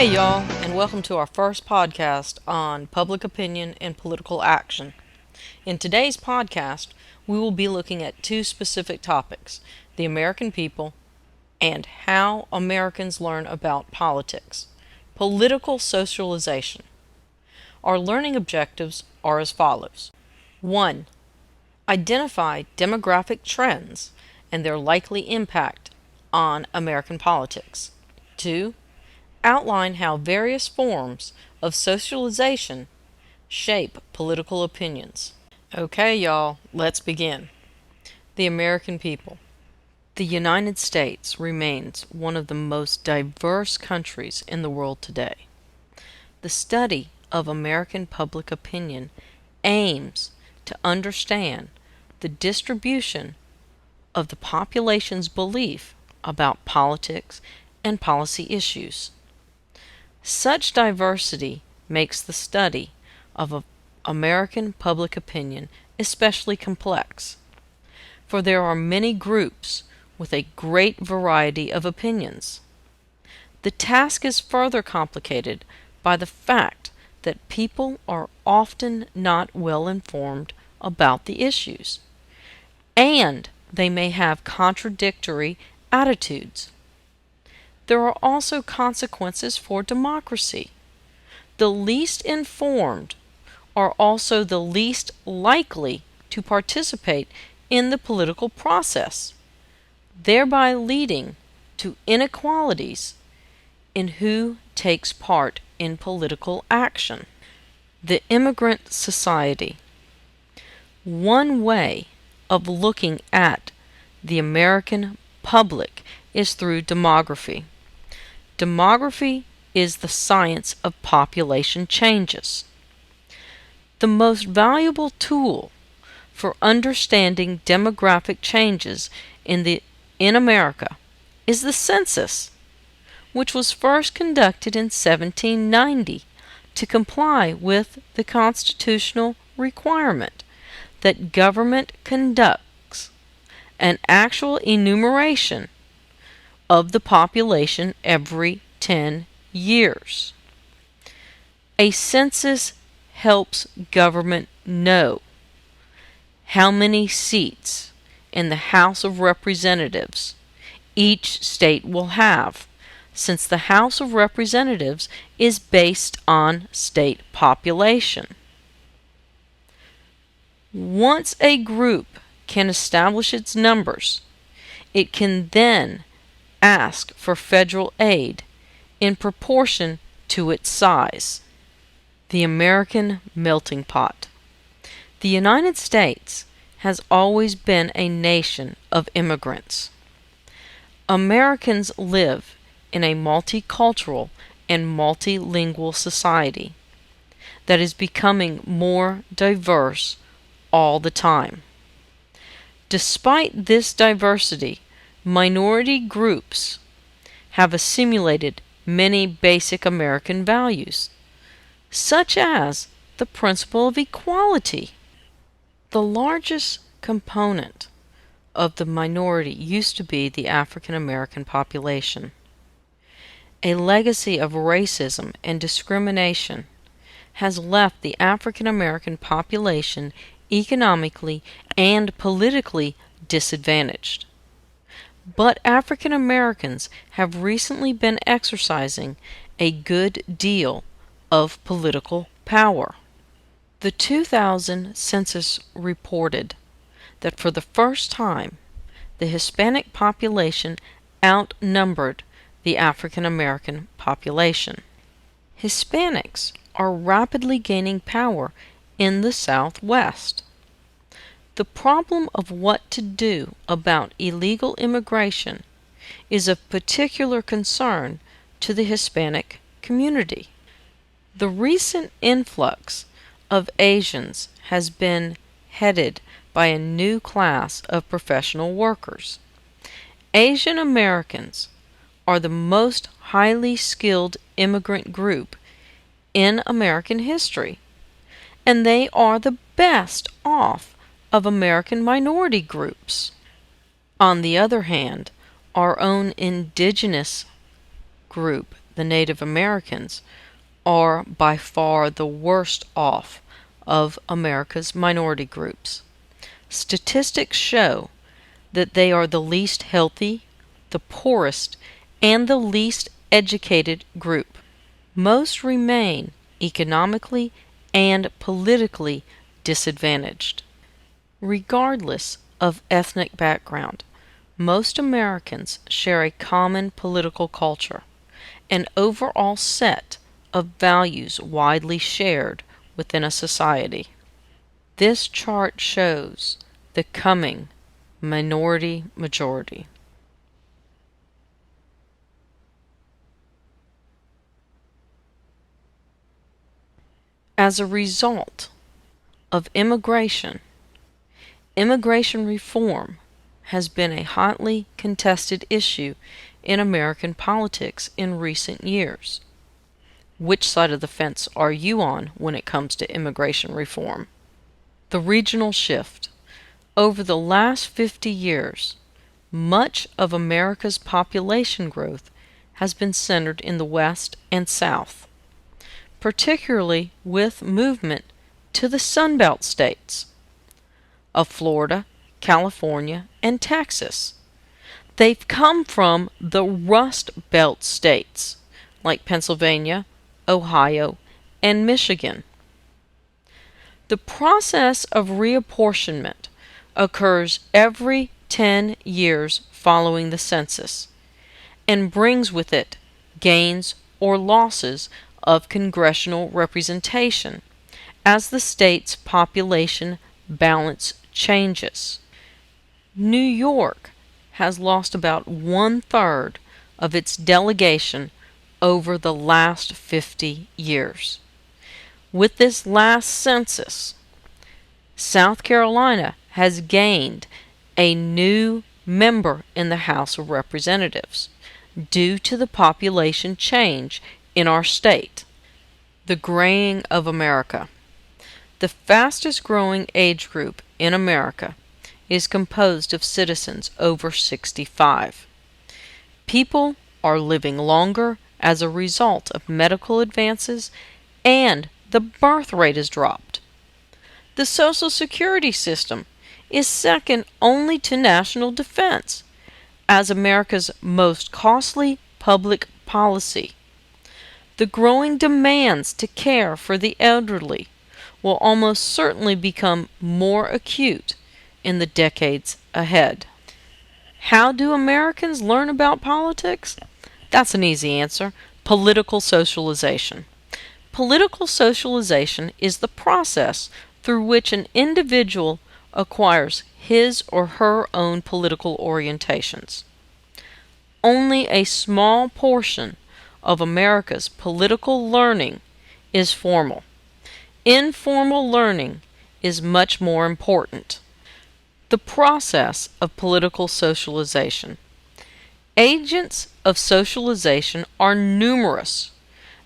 Hey y'all, and welcome to our first podcast on public opinion and political action. In today's podcast, we will be looking at two specific topics: the American people and how Americans learn about politics. Political socialization. Our learning objectives are as follows. 1. Identify demographic trends and their likely impact on American politics. 2. Outline how various forms of socialization shape political opinions. Okay, y'all, let's begin. The American people. The United States remains one of the most diverse countries in the world today. The study of American public opinion aims to understand the distribution of the population's belief about politics and policy issues. Such diversity makes the study of American public opinion especially complex, for there are many groups with a great variety of opinions. The task is further complicated by the fact that people are often not well informed about the issues, and they may have contradictory attitudes. There are also consequences for democracy. The least informed are also the least likely to participate in the political process, thereby leading to inequalities in who takes part in political action. The Immigrant Society. One way of looking at the American public is through demography. Demography is the science of population changes. The most valuable tool for understanding demographic changes in America is the census, which was first conducted in 1790 to comply with the constitutional requirement that government conducts an actual enumeration of the population every 10 years. A census helps government know how many seats in the House of Representatives each state will have, since the House of Representatives is based on state population. Once a group can establish its numbers, it can then ask for federal aid in proportion to its size. The American melting pot. The United States has always been a nation of immigrants. Americans live in a multicultural and multilingual society that is becoming more diverse all the time. Despite this diversity, minority groups have assimilated many basic American values, such as the principle of equality. The largest component of the minority used to be the African American population. A legacy of racism and discrimination has left the African American population economically and politically disadvantaged. But African Americans have recently been exercising a good deal of political power. The 2000 census reported that for the first time, the Hispanic population outnumbered the African American population. Hispanics are rapidly gaining power in the Southwest. The problem of what to do about illegal immigration is of particular concern to the Hispanic community. The recent influx of Asians has been headed by a new class of professional workers. Asian Americans are the most highly skilled immigrant group in American history, and they are the best off of American minority groups. On the other hand, our own indigenous group, the Native Americans, are by far the worst off of America's minority groups. Statistics show that they are the least healthy, the poorest, and the least educated group. Most remain economically and politically disadvantaged. Regardless of ethnic background, most Americans share a common political culture, an overall set of values widely shared within a society. This chart shows the coming minority majority. As a result of immigration reform has been a hotly contested issue in American politics in recent years. Which side of the fence are you on when it comes to immigration reform? The regional shift. Over the last 50 years, much of America's population growth has been centered in the West and South, particularly with movement to the Sunbelt states of Florida, California, and Texas. They've come from the Rust Belt states like Pennsylvania, Ohio, and Michigan. The process of reapportionment occurs every 10 years following the census and brings with it gains or losses of congressional representation as the state's population balance changes. New York has lost about 1/3 of its delegation over the last 50 years. With this last census, South Carolina has gained a new member in the House of Representatives due to the population change in our state. The graying of America. The fastest growing age group in America is composed of citizens over 65. People are living longer as a result of medical advances, and the birth rate has dropped. The Social Security system is second only to national defense as America's most costly public policy. The growing demands to care for the elderly will almost certainly become more acute in the decades ahead. How do Americans learn about politics? That's an easy answer. Political socialization. Political socialization is the process through which an individual acquires his or her own political orientations. Only a small portion of America's political learning is formal. Informal learning is much more important. The process of political socialization. Agents of socialization are numerous.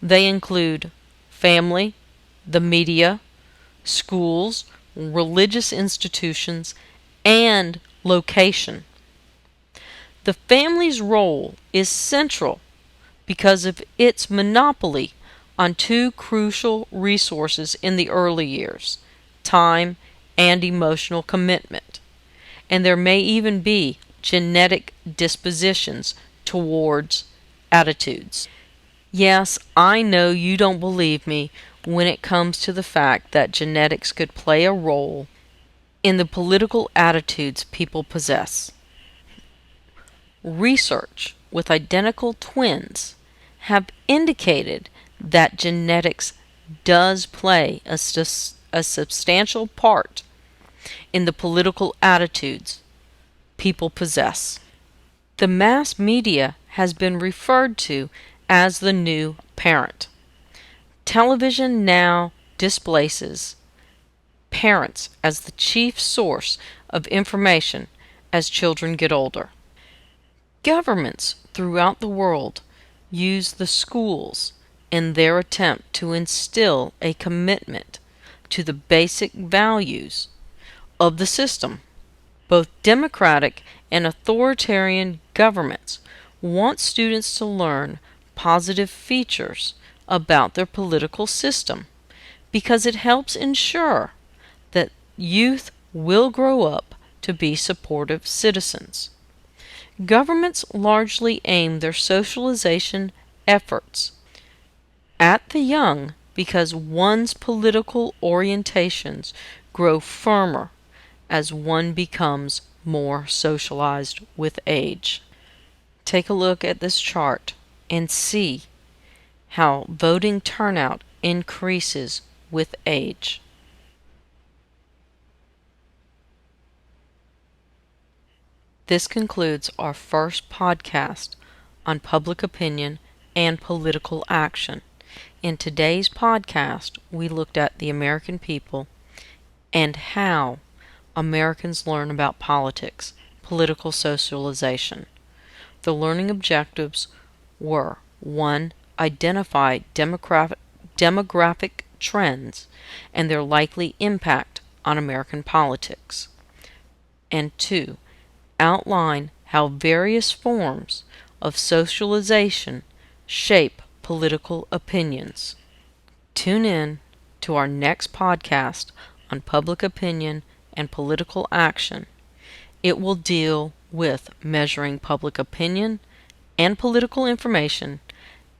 They include family, the media, schools, religious institutions, and location. The family's role is central because of its monopoly on two crucial resources in the early years, time and emotional commitment. And there may even be genetic dispositions towards attitudes. Yes, I know you don't believe me when it comes to the fact that genetics could play a role in the political attitudes people possess. Research with identical twins have indicated that genetics does play a substantial part in the political attitudes people possess. The mass media has been referred to as the new parent. Television now displaces parents as the chief source of information as children get older. Governments throughout the world use the schools in their attempt to instill a commitment to the basic values of the system. Both democratic and authoritarian governments want students to learn positive features about their political system because it helps ensure that youth will grow up to be supportive citizens. Governments largely aim their socialization efforts at the young because one's political orientations grow firmer as one becomes more socialized with age. Take a look at this chart and see how voting turnout increases with age. This concludes our first podcast on public opinion and political action. In today's podcast, we looked at the American people and how Americans learn about politics, political socialization. The learning objectives were 1. Identify demographic trends and their likely impact on American politics, and 2. Outline how various forms of socialization shape political opinions. Tune in to our next podcast on public opinion and political action. It will deal with measuring public opinion and political information,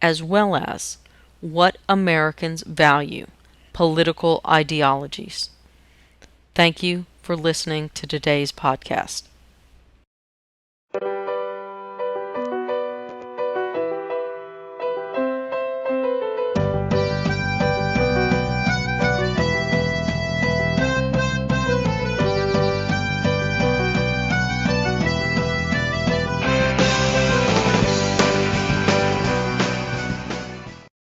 as well as what Americans value, political ideologies. Thank you for listening to today's podcast.